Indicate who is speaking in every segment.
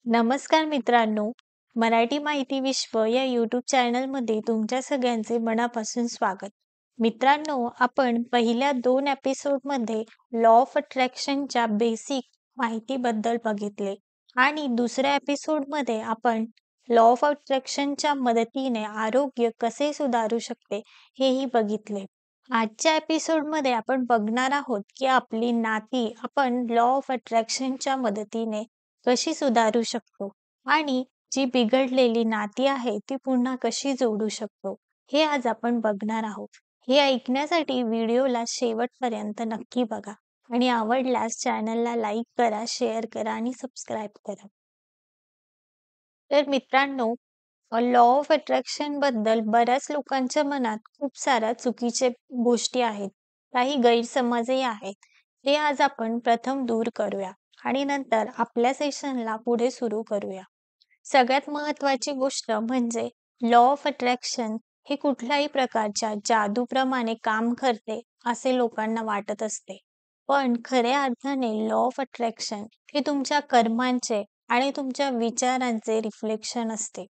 Speaker 1: नमस्कार मित्रांनो, मराठी माहिती विश्व या यूट्यूब चॅनलमध्ये तुमच्या सगळ्यांचे मनापासून स्वागत. मित्रांनो, आपण पहिल्या 2 एपिसोडमध्ये लॉ ऑफ अट्रॅक्शनच्या बेसिक माहितीबद्दल बघितले आणि दुसऱ्या एपिसोडमध्ये आपण लॉ ऑफ अट्रॅक्शनच्या मदतीने आरोग्य कसे सुधारू शकते हेही बघितले. आजच्या एपिसोडमध्ये आपण बघणार आहोत की आपली नाती आपण लॉ ऑफ अट्रॅक्शनच्या मदतीने कशी सुधारू शकतो आणि जी बिघडलेली नाती आहे ती पुन्हा कशी जोडू शकतो हे आज आपण बघणार आहोत. हे ऐकण्यासाठी व्हिडिओला शेवटपर्यंत नक्की बघा आणि आवडल्यास चॅनलला लाईक करा, शेअर करा आणि सबस्क्राईब करा. तर मित्रांनो, लॉ ऑफ अट्रॅक्शन बद्दल बऱ्याच लोकांच्या मनात खूप साऱ्या चुकीचे गोष्टी आहेत. काही गैरसमजही आहेत. ते आज आपण प्रथम दूर करूया आणि नंतर आपल्या सेशनला पुढे सुरू करूया. सगळ्यात महत्त्वाची गोष्ट म्हणजे लॉ ऑफ अट्रॅक्शन हे कुठल्याही प्रकारच्या जादूप्रमाणे काम करते असे लोकांना वाटत असते. पण खऱ्या अर्थाने लॉ ऑफ अट्रॅक्शन हे तुमच्या कर्मांचे आणि तुमच्या विचारांचे रिफ्लेक्शन असते.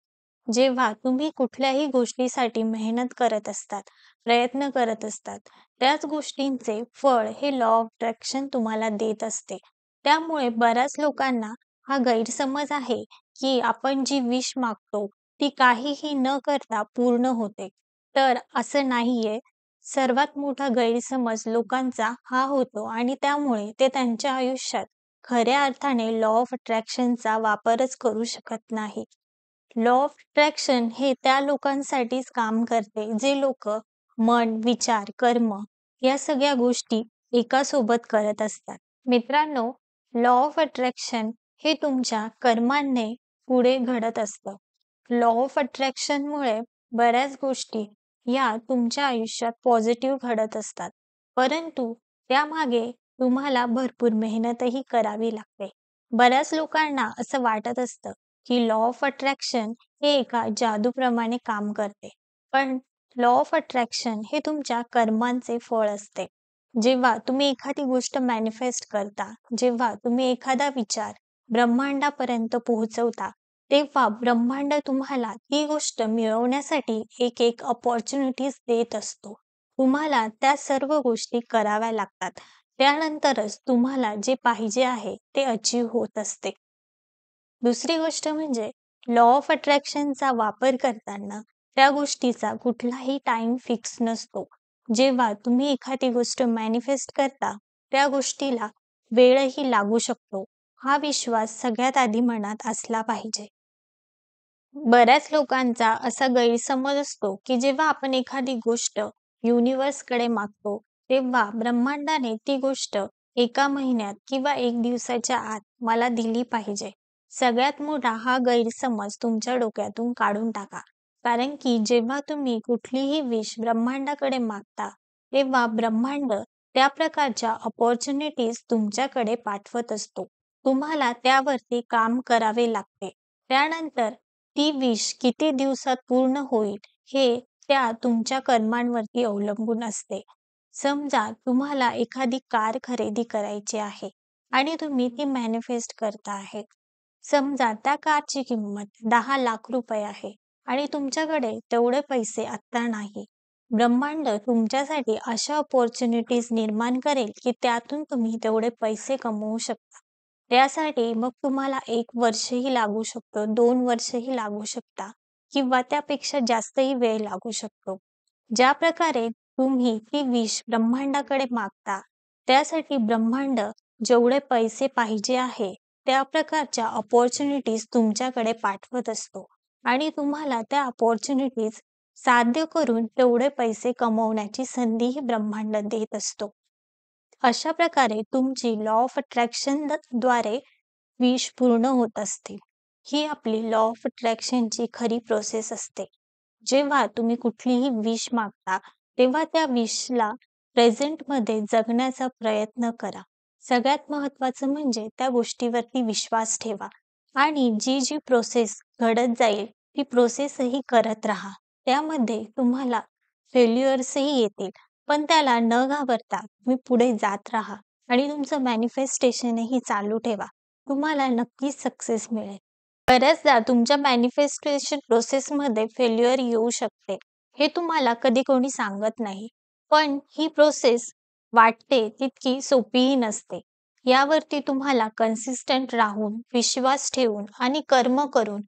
Speaker 1: जेव्हा तुम्ही कुठल्याही गोष्टीसाठी मेहनत करत असतात, प्रयत्न करत असतात, त्याच गोष्टींचे फळ हे लॉ ऑफ अट्रॅक्शन तुम्हाला देत असते. त्यामुळे बऱ्याच लोकांना हा गैरसमज आहे की आपण जी विश मागतो ती काहीही न करता पूर्ण होते. तर असं नाहीये. सर्वात मोठा गैरसमज लोकांचा हा होतो आणि त्यामुळे ते त्यांच्या आयुष्यात खऱ्या अर्थाने लॉ ऑफ अट्रॅक्शनचा वापरच करू शकत नाही. लॉ ऑफ अट्रॅक्शन हे त्या लोकांसाठीच काम करते जे लोक मन, विचार, कर्म या सगळ्या गोष्टी एका सोबत करत असतात. मित्रांनो, लॉ ऑफ अट्रॅक्शन हे तुमच्या कर्मांनी पुढे घडत असतं. लॉ ऑफ अट्रॅक्शनमुळे बऱ्याच गोष्टी या तुमच्या आयुष्यात पॉझिटिव्ह घडत असतात. परंतु त्यामागे तुम्हाला भरपूर मेहनतही करावी लागते. बऱ्याच लोकांना असं वाटत असतं की लॉ ऑफ अट्रॅक्शन हे एका जादूप्रमाणे काम करते. पण लॉ ऑफ अट्रॅक्शन हे तुमच्या कर्मांचे फळ असते. जेव्हा तुम्ही एखादी गोष्ट मॅनिफेस्ट करता, जेव्हा तुम्ही एखादा विचार ब्रह्मांडापर्यंत पोहोचवता, तेव्हा ब्रह्मांड तुम्हाला ती गोष्ट मिळवण्यासाठी एक अपॉर्च्युनिटीज देत असतो. तुम्हाला त्या सर्व गोष्टी कराव्या लागतात. त्यानंतरच तुम्हाला जे पाहिजे आहे ते अचीव्ह होत असते. दुसरी गोष्ट म्हणजे लॉ ऑफ अट्रॅक्शनचा वापर करताना त्या गोष्टीचा कुठलाही टाइम फिक्स नसतो. जेव्हा तुम्ही एखादी गोष्ट मॅनिफेस्ट करता, त्या गोष्टीला वेळही लागू शकतो. हा विश्वास सगळ्यात आधी मनात असला पाहिजे. बऱ्याच लोकांचा असा गैरसमज असतो की जेव्हा आपण एखादी गोष्ट युनिव्हर्सकडे मागतो, तेव्हा ब्रह्मांडाने ती गोष्ट 1 महिन्यात किंवा 1 दिवसाच्या आत मला दिली पाहिजे. सगळ्यात मोठा हा गैरसमज तुमच्या डोक्यातून काढून टाका. कारण की जेव्हा तुम्ही कुठलीही विश ब्रह्मांडाकडे मागता, तेव्हा ब्रह्मांड त्या प्रकारच्या अपॉर्च्युनिटीज तुमच्याकडे पाठवत असतो. तुम्हाला त्यावरती काम करावे लागते. त्यानंतर ती विश किती दिवसात पूर्ण होईल हे त्या तुमच्या कर्मांवरती अवलंबून असते. समजा तुम्हाला एखादी कार खरेदी करायची आहे आणि तुम्ही ती मॅनिफेस्ट करता आहे. समजा त्या कारची किंमत 10 लाख रुपये आहे आणि तुमच्याकडे तेवढे पैसे आत्ता नाही. ब्रह्मांड तुमच्यासाठी अशा अपॉर्च्युनिटीज निर्माण करेल की त्यातून तुम्ही तेवढे पैसे कमवू शकता. त्यासाठी मग तुम्हाला 1 वर्षही लागू शकतो, 2 वर्षही लागू शकता किंवा त्यापेक्षा जास्तही वेळ लागू शकतो. ज्या प्रकारे तुम्ही ती विश ब्रह्मांडाकडे मागता, त्यासाठी ब्रह्मांड जेवढे पैसे पाहिजे आहे, त्या प्रकारच्या अपॉर्च्युनिटीज तुमच्याकडे पाठवत असतो आणि तुम्हाला त्या अपॉर्च्युनिटीज साध्य करून तेवढे पैसे कमवण्याची संधीही ब्रह्मांड देत असतो. अशा प्रकारे तुमची लॉ ऑफ अट्रॅक्शन द्वारे विश पूर्ण होत असते. ही आपली लॉ ऑफ अट्रॅक्शनची खरी प्रोसेस असते. जेव्हा तुम्ही कुठलीही विश मागता, तेव्हा त्या विशला प्रेझेंटमध्ये जगण्याचा प्रयत्न करा. सगळ्यात महत्त्वाचं म्हणजे त्या गोष्टीवरती विश्वास ठेवा आणि जी प्रोसेस घडत जाईल ती प्रोसेसही करत राहा. त्यामध्ये तुम्हाला फेल्युअर्सही येतील, पण त्याला न घाबरता तुम्ही पुढे जात राहा आणि तुमचं मॅनिफेस्टेशनही चालू ठेवा. तुम्हाला नक्कीच सक्सेस मिळेल. बऱ्याचदा तुमच्या मॅनिफेस्टेशन प्रोसेसमध्ये फेल्युअर येऊ शकते. हे तुम्हाला कधी कोणी सांगत नाही. पण ही प्रोसेस वाटते तितकी सोपीही नसते. यावरती तुम्हाला कन्सिस्टंट राहून, विश्वास ठेवून आणि कर्म करून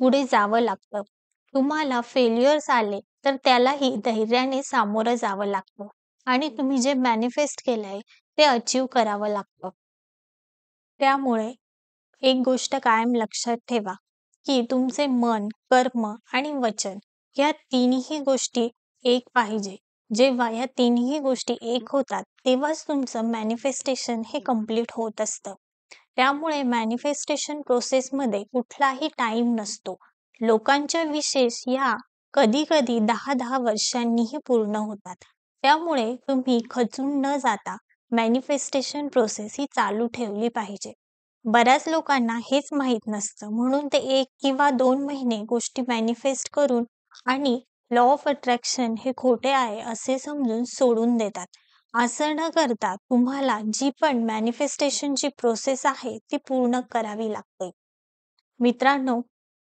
Speaker 1: पुढे जावं लागतं. तुम्हाला फेल्युअर्स आले तर त्यालाही धैर्याने सामोरं जावं लागतं आणि तुम्ही जे मॅनिफेस्ट केलंय ते अचीव्ह करावं लागतं. त्यामुळे एक गोष्ट कायम लक्षात ठेवा, की तुमचे मन, कर्म आणि वचन या तिन्ही गोष्टी एक पाहिजे. जेव्हा या तिन्ही गोष्टी एक होतात, तेव्हाच तुमचं मॅनिफेस्टेशन हे कंप्लीट होत असतं. त्यामुळे मॅनिफेस्टेशन प्रोसेसमध्ये कुठलाही टाईम नसतो. लोकांच्या विशेष या कधी-कधी 10-10 वर्षांनीही पूर्ण होतात. त्यामुळे तुम्ही खचून न जाता मॅनिफेस्टेशन प्रोसेस ही चालू ठेवली पाहिजे. बऱ्याच लोकांना हेच माहीत नसतं, म्हणून ते 1 किंवा 2 महिने गोष्टी मॅनिफेस्ट करून आणि लॉ ऑफ अट्रॅक्शन हे खोटे आहे असे समजून सोडून देतात. असं न करता तुम्हाला जी पण मॅनिफेस्टेशनची प्रोसेस आहे ती पूर्ण करावी लागते. मित्रांनो,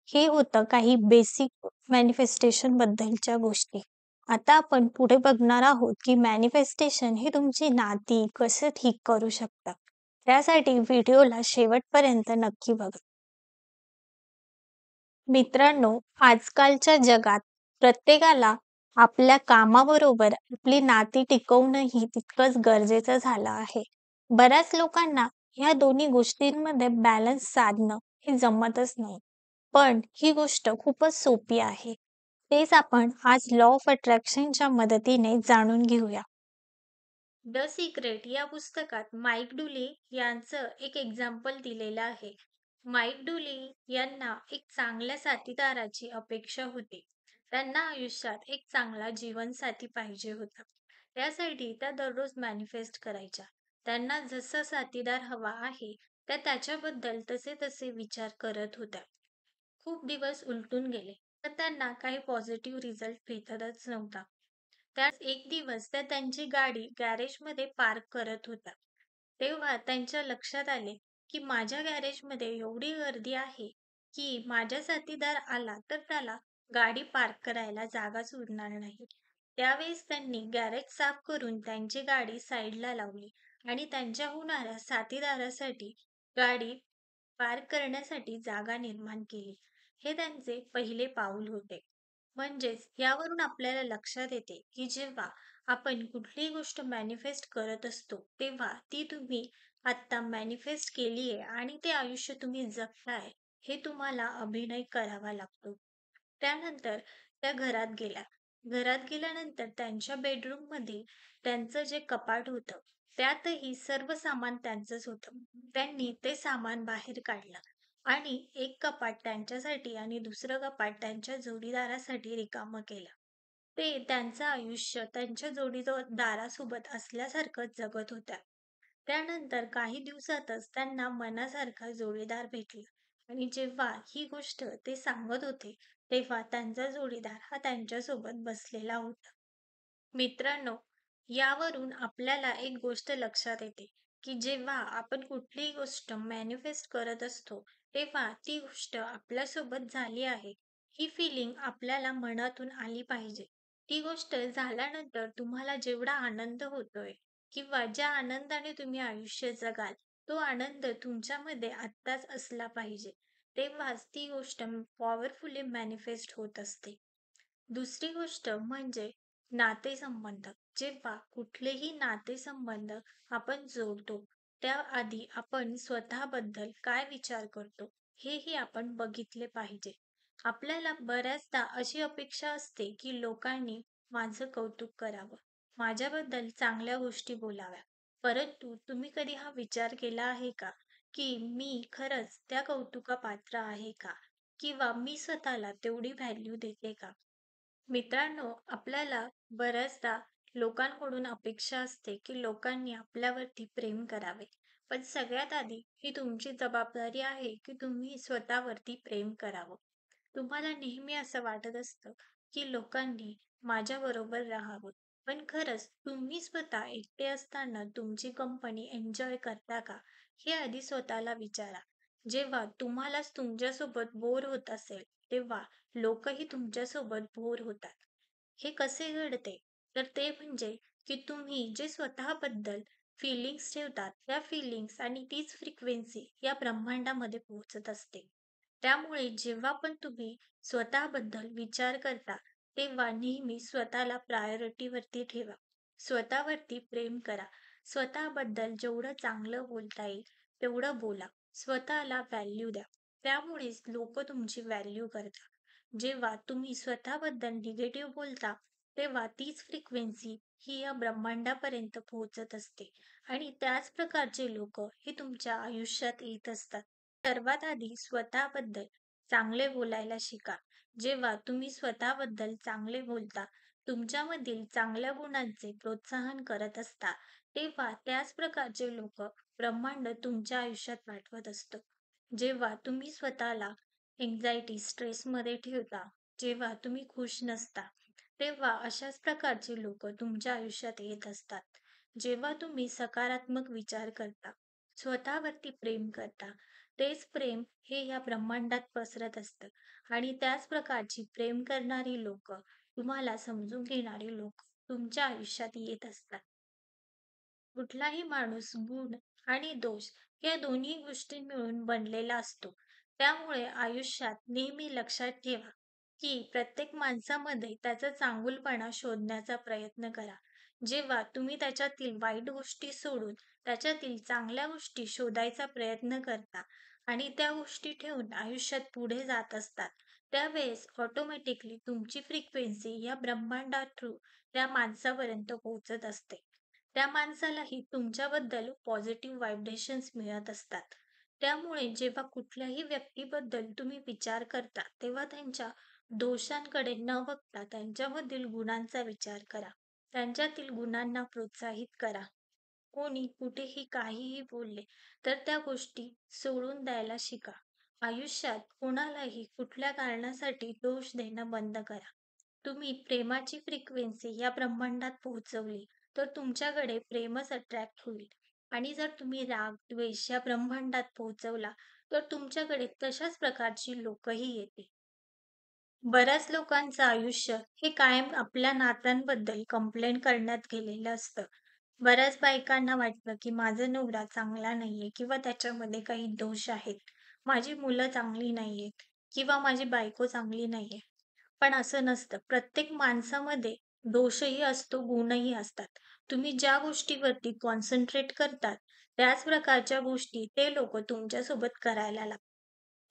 Speaker 1: हे होतं काही बेसिक मॅनिफेस्टेशन बद्दलच्या गोष्टी. आता आपण पुढे बघणार आहोत की मॅनिफेस्टेशन हे तुमची नाती कसं ठीक करू शकतं. त्यासाठी व्हिडिओला शेवटपर्यंत नक्की बघा. मित्रांनो, आजकालच्या जगात प्रत्येकाला आपल्या कामाबरोबर आपली नाती टिकवणंही तितकंच गरजेचं झालं आहे. बऱ्याच लोकांना ह्या दोन्ही गोष्टींमध्ये बॅलन्स साधणं हे जमतच नाही. पण ही गोष्ट खूपच सोपी आहे. तेच आपण आज लॉ ऑफ अट्रॅक्शनच्या मदतीने जाणून घेऊया. द सिक्रेट या पुस्तकात माईक डुली यांचं एक एक्झाम्पल दिलेलं आहे. माईक डुली यांना एक चांगल्या साथीदाराची अपेक्षा होती. त्यांना आयुष्यात एक चांगला जीवनसाथी पाहिजे होता. त्यासाठी त्या दररोज मॅनिफेस्ट करायच्या. त्यांना जसा साथीदार हवा आहे त्या त्याच्याबद्दल तसे तसे विचार करत होत्या. खूप दिवस उलटून गेले, तर त्यांना काही पॉझिटिव्ह रिझल्ट भेटतच नव्हता. त्यात एक दिवस त्या त्यांची गाडी गॅरेजमध्ये पार्क करत होत्या. तेव्हा त्यांच्या लक्षात आले, की माझ्या गॅरेजमध्ये एवढी गर्दी आहे, की माझा साथीदार आला तर त्याला गाडी पार्क करायला जागाच उरणार नाही. त्यावेळेस त्यांनी गॅरेज साफ करून त्यांची गाडी साईडला लावली आणि त्यांच्या होणाऱ्या साथीदारासाठी गाडी पार्क करण्यासाठी जागा निर्माण केली. हे त्यांचे पहिले पाऊल होते. म्हणजेच यावरून आपल्याला लक्षात येते, की जेव्हा आपण कुठलीही गोष्ट मॅनिफेस्ट करत असतो, तेव्हा ती तुम्ही आत्ता मॅनिफेस्ट केली आहे आणि ते आयुष्य तुम्ही जगताय, हे तुम्हाला अभिनय करावा लागतो. त्यानंतर त्या घरात गेल्या. घरात गेल्यानंतर त्यांच्या बेडरूममध्ये त्यांचं जे कपाट होतं, त्यातही सर्व सामान त्यांचंच होतं. त्यांनी ते सामान बाहेर काढलं आणि एक कपाट त्यांच्यासाठी आणि दुसरं कपाट त्यांच्या जोडीदारासाठी रिकामं केलं. ते त्यांचं आयुष्य त्यांच्या जोडीदारासोबत असल्यासारखं जगत होत्या. त्यानंतर काही दिवसातच त्यांना मनासारखा जोडीदार भेटला आणि जेव्हा ही गोष्ट ते सांगत होते, तेव्हा त्यांचा जोडीदार हा त्यांच्यासोबत बसलेला होता. मित्रांनो, यावरून आपल्याला एक गोष्ट लक्षात येते, की जेव्हा आपण कुठलीही गोष्ट मॅनिफेस्ट करत असतो, तेव्हा ती गोष्ट आपल्यासोबत झाली आहे, ही फिलिंग आपल्याला मनातून आली पाहिजे. ती गोष्ट झाल्यानंतर तुम्हाला जेवढा आनंद होतोय किंवा ज्या आनंदाने तुम्ही आयुष्य जगाल, तो आनंद तुमच्यामध्ये आत्ताच असला पाहिजे. तेव्हाच ती गोष्ट पॉवरफुली मॅनिफेस्ट होत असते. दुसरी गोष्ट म्हणजे नातेसंबंध. जेव्हा कुठलेही नातेसंबंध आपण जोडतो, त्याआधी आपण स्वतःबद्दल काय विचार करतो, हेही आपण बघितले पाहिजे. आपल्याला बऱ्याचदा अशी अपेक्षा असते, की लोकांनी माझं कौतुक करावं, माझ्याबद्दल चांगल्या गोष्टी बोलाव्या. परंतु तुम्ही कधी हा विचार केला आहे का, की मी खरंच त्या कौतुकापात्र आहे का? किंवा मी स्वतःला तेवढी व्हॅल्यू देते का? मित्रांनो, आपल्याला बऱ्याचदा लोकांकडून अपेक्षा असते की लोकांनी आपल्यावरती प्रेम करावे. पण सगळ्यात आधी ही तुमची जबाबदारी आहे की तुम्ही स्वतःवरती प्रेम करावं. तुम्हाला नेहमी असं वाटत असतं की लोकांनी माझ्याबरोबर राहावं. पण खरंच तुम्ही स्वतः एकटे असताना तुमची कंपनी एन्जॉय करता का? हे आधी स्वतःला विचारा. जेव्हा तुम्हालाच तुमच्यासोबत बोर होत असेल, तेव्हा लोकही तुमच्यासोबत बोर होतात. हे कसे घडते? तर ते म्हणजे की तुम्ही जे स्वतःबद्दल फीलिंग्स ठेवतात, त्या फीलिंग्स आणि तीच फ्रिक्वेन्सी या ब्रह्मांडामध्ये पोहोचत असते. त्यामुळे जेव्हा पण तुम्ही स्वतःबद्दल विचार करता, तेव्हा नेहमी स्वतःला प्रायोरिटीवरती ठेवा. स्वतःवरती प्रेम करा. स्वतःबद्दल जेवढं चांगलं बोलता येईल, तेवढं बोला. स्वतःला व्हॅल्यू द्या. त्यामुळेच लोकं तुमची व्हॅल्यू करतात. जेव्हा तुम्ही स्वतःबद्दल निगेटिव्ह बोलता, तेव्हा तीच फ्रिक्वेन्सी ही या ब्रह्मांडापर्यंत पोहोचत असते आणि त्याच प्रकारचे लोक हे तुमच्या आयुष्यात येत असतात. सर्वात आधी स्वतःबद्दल चांगले बोलायला शिका. जेव्हा तुम्ही स्वतःबद्दल चांगले बोलता, तुमच्यामधील चांगल्या गुणांचे प्रोत्साहन करत असता, तेव्हा त्याच प्रकारचे लोक ब्रह्मांड तुमच्या आयुष्यात पाठवत असतं. जेव्हा तुम्ही स्वतःला एन्झायटी, स्ट्रेसमध्ये ठेवता, जेव्हा तुम्ही खुश नसता, तेव्हा अशाच प्रकारची लोकं तुमच्या आयुष्यात येत असतात. जेव्हा तुम्ही सकारात्मक विचार करता, स्वतःवरती प्रेम करता, तेच प्रेम हे या ब्रह्मांडात पसरत असतं आणि त्याच प्रकारची प्रेम करणारी लोकं, तुम्हाला समजून घेणारी लोकं तुमच्या आयुष्यात येत असतात. कुठलाही माणूस गुण आणि दोष या दोन्ही गोष्टी मिळून बनलेला असतो. त्यामुळे आयुष्यात नेहमी लक्षात ठेवा, की प्रत्येक माणसामध्ये त्याचा चांगुलपणा शोधण्याचा प्रयत्न करा. जेव्हा तुम्ही त्याच्यातील वाईट गोष्टी सोडून त्याच्यातील चांगल्या गोष्टी शोधायचा प्रयत्न करता आणि त्या गोष्टी ठेवून आयुष्यात पुढे जात असतात, त्यावेळेस ऑटोमॅटिकली तुमची फ्रिक्वेन्सी या ब्रह्मांडा थ्रू त्या माणसापर्यंत पोहोचत असते. त्या माणसालाही तुमच्याबद्दल पॉझिटिव्ह व्हायब्रेशन्स मिळत असतात. त्यामुळे जेव्हा कुठल्याही व्यक्तीबद्दल तुम्ही विचार करता, तेव्हा त्यांच्या दोषांकडे न बघता त्यांच्यामधील गुणांचा विचार करा. त्यांच्यातील गुणांना प्रोत्साहित करा. कोणी कुठेही काहीही बोलले, तर त्या गोष्टी सोडून द्यायला शिका. आयुष्यात कोणालाही कुठल्या कारणासाठी दोष देणं बंद करा. तुम्ही प्रेमाची फ्रिक्वेन्सी या ब्रह्मांडात पोहोचवली, तर तुमच्याकडे प्रेमच अट्रॅक्ट होईल आणि जर तुम्ही राग, द्वेष या ब्रह्मांडात पोहोचवला, तर तुमच्याकडे तशाच प्रकारची लोकंही येतील. बऱ्याच लोकांचं आयुष्य हे कायम आपल्या नात्यांबद्दल कंप्लेंट करण्यात गेलेलं असतं. बऱ्याच बायकांना वाटतं, की माझा नवरा चांगला नाहीये किंवा त्याच्यामध्ये काही दोष आहेत. माझी मुलं चांगली नाहीयेत किंवा माझी बायको चांगली नाहीये. पण असं नसतं. प्रत्येक माणसामध्ये दोषही असतो, गुणही असतात. तुम्ही ज्या गोष्टीवरती कॉन्सन्ट्रेट करतात, त्याच प्रकारच्या गोष्टी ते लोकं तुमच्यासोबत करायला लागतात.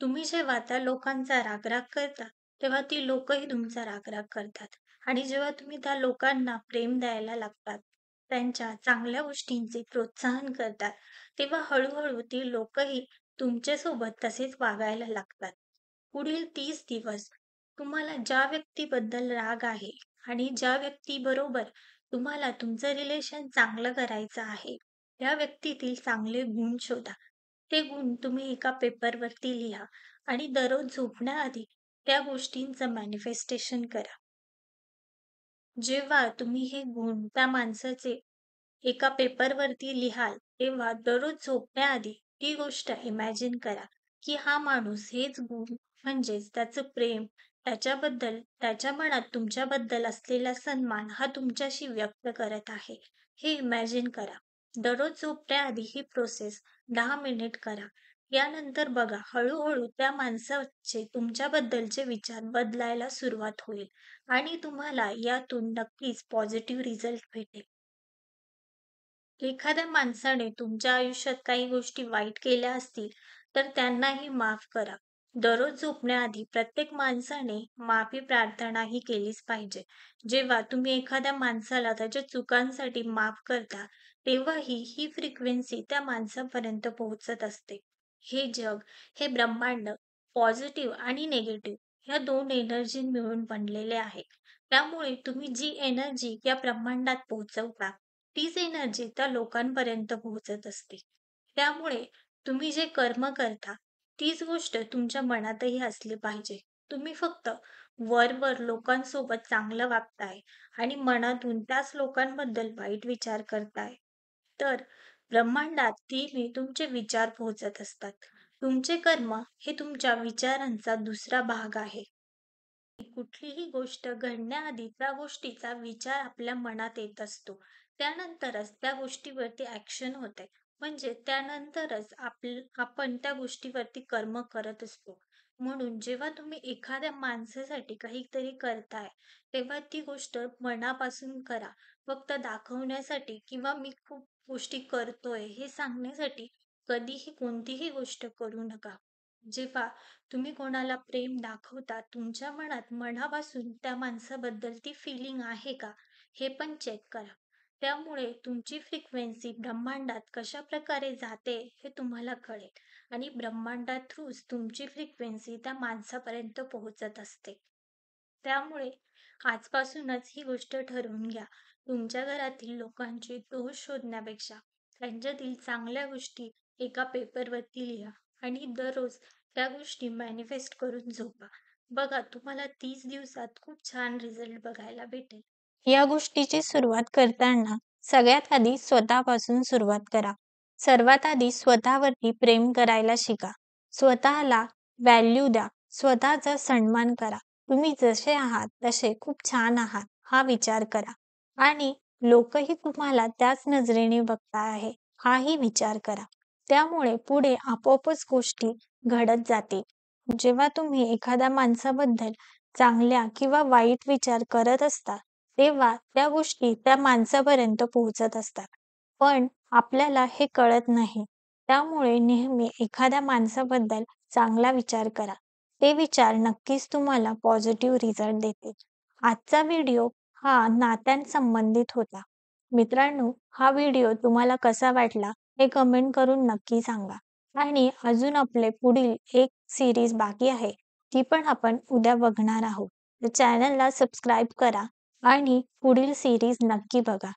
Speaker 1: तुम्ही जेव्हा त्या लोकांचा राग-राग करता, तेव्हा ती लोकंही तुमचा राग-राग करतात आणि जेव्हा तुम्ही त्या लोकांना प्रेम द्यायला लागतात, त्यांच्या चांगल्या गोष्टींचे प्रोत्साहन करतात, तेव्हा हळू ती लोकंही तुमच्यासोबत तसेच वागायला लागतात. पुढील 30 दिवस तुम्हाला ज्या व्यक्तीबद्दल राग आहे आणि ज्या व्यक्तीबरोबर तुम्हाला तुमचं रिलेशन चांगलं करायचं आहे, त्या व्यक्तीतील चांगले गुण शोधा. ते गुण तुम्ही एका पेपरवरती लिहा आणि दररोज झोपण्याआधी त्या गोष्टींचं मॅनिफेस्टेशन करा. जेव्हा तुम्ही हे गुण त्या माणसाचे एका पेपरवरती लिहाल, तेव्हा दररोज झोपण्याआधी ती गोष्ट इमॅजिन करा, की हा माणूस हेच गुण म्हणजेच त्याचं प्रेम, त्याच्याबद्दल त्याच्या मनात तुमच्याबद्दल असलेला सन्मान हा तुमच्याशी व्यक्त करत आहे. हे इमॅजिन करा. दररोज झोपण्याआधी ही प्रोसेस 10 मिनिट करा. यानंतर बघा हळू त्या माणसाचे तुमच्याबद्दलचे विचार बदलायला सुरुवात होईल आणि तुम्हाला यातून नक्कीच पॉझिटिव्ह रिझल्ट भेटेल. एखाद्या माणसाने तुमच्या आयुष्यात काही गोष्टी वाईट केल्या असतील, तर त्यांनाही माफ करा. दररोज झोपण्याआधी प्रत्येक माणसाने माफी प्रार्थनाही केलीच पाहिजे. जेव्हा तुम्ही एखाद्या माणसाला त्याच्या चुकांसाठी माफ करता, तेव्हाही ही फ्रिक्वेन्सी त्या माणसापर्यंत पोहोचत असते. हे जग, हे ब्रह्मांड पॉझिटिव्ह आणि निगेटिव्ह या 2 एनर्जी मिळून बनलेले आहे. त्यामुळे तुम्ही जी एनर्जी या ब्रह्मांडात पोहोचवता, तीच एनर्जी त्या लोकांपर्यंत पोहोचत असते. त्यामुळे तुम्ही जे कर्म करता, तीच गोष्ट तुमच्या मनातही असली पाहिजे. तुम्ही फक्त वर लोकांसोबत चांगलं वागताय आणि मनातून त्याच लोकांबद्दल वाईट विचार करताय, तर ब्रह्मांडात नेहमी तुमचे विचार पोहोचत असतात. तुमचे कर्म हे तुमच्या विचारांचा दुसरा भाग आहे. कुठलीही गोष्ट घडण्याआधी त्या गोष्टीचा विचार आपल्या मनात येत असतो. त्यानंतरच त्या गोष्टीवरती ॲक्शन होते. म्हणजे त्यानंतरच आपण त्या गोष्टीवरती कर्म करत असतो. म्हणून जेव्हा तुम्ही एखाद्या माणसासाठी काहीतरी करताय, तेव्हा ती गोष्ट मनापासून करा. फक्त दाखवण्यासाठी किंवा मी खूप गोष्टी करतोय हे सांगण्यासाठी कधीही कोणतीही गोष्ट करू नका. जेव्हा तुम्ही कोणाला प्रेम दाखवता, तुमच्या मनात मनापासून त्या माणसाबद्दल ती फीलिंग आहे का? हे पण चेक करा. त्यामुळे तुमची फ्रिक्वेन्सी ब्रह्मांडात कशाप्रकारे जाते हे तुम्हाला कळेल आणि ब्रह्मांडा थ्रूच तुमची फ्रिक्वेन्सी त्या माणसापर्यंत पोहोचत असते. त्यामुळे आजपासूनच ही गोष्ट ठरवून घ्या. तुमच्या घरातील लोकांचे दोष शोधण्यापेक्षा त्यांच्यातील चांगल्या गोष्टी एका पेपरवरती लिहा आणि दररोज त्या गोष्टी मॅनिफेस्ट करून झोपा. बघा तुम्हाला 30 दिवसात खूप छान रिझल्ट बघायला भेटेल. या गोष्टीची सुरुवात करताना सगळ्यात आधी स्वतःपासून सुरुवात करा. सर्वात आधी स्वतःवरती प्रेम करायला शिका. स्वतःला व्हॅल्यू द्या. स्वतःचा सन्मान करा. तुम्ही जसे आहात तसे खूप छान आहात हा विचार करा आणि लोकही तुम्हाला त्याच नजरेने बघता आहे हाही विचार करा. त्यामुळे पुढे आपोआपच गोष्टी घडत जातील. जेव्हा तुम्ही एखाद्या माणसाबद्दल चांगल्या किंवा वाईट विचार करत असता, तेव्हा त्या गोष्टी त्या माणसापर्यंत पोहोचत असतात. पण आपल्याला हे कळत नाही. त्यामुळे नेहमी एखाद्या माणसाबद्दल चांगला विचार करा. ते विचार नक्कीच तुम्हाला पॉझिटिव्ह रिझल्ट देतील. आजचा व्हिडिओ हा नात्यांसंबंधित होता. मित्रांनो, हा व्हिडिओ तुम्हाला कसा वाटला हे कमेंट करून नक्की सांगा. आणि अजून आपले पुढील एक सीरीज बाकी आहे. ती पण आपण उद्या बघणार आहोत. तर चॅनलला सबस्क्राईब करा आणि पुढील सीरीज नक्की बघा.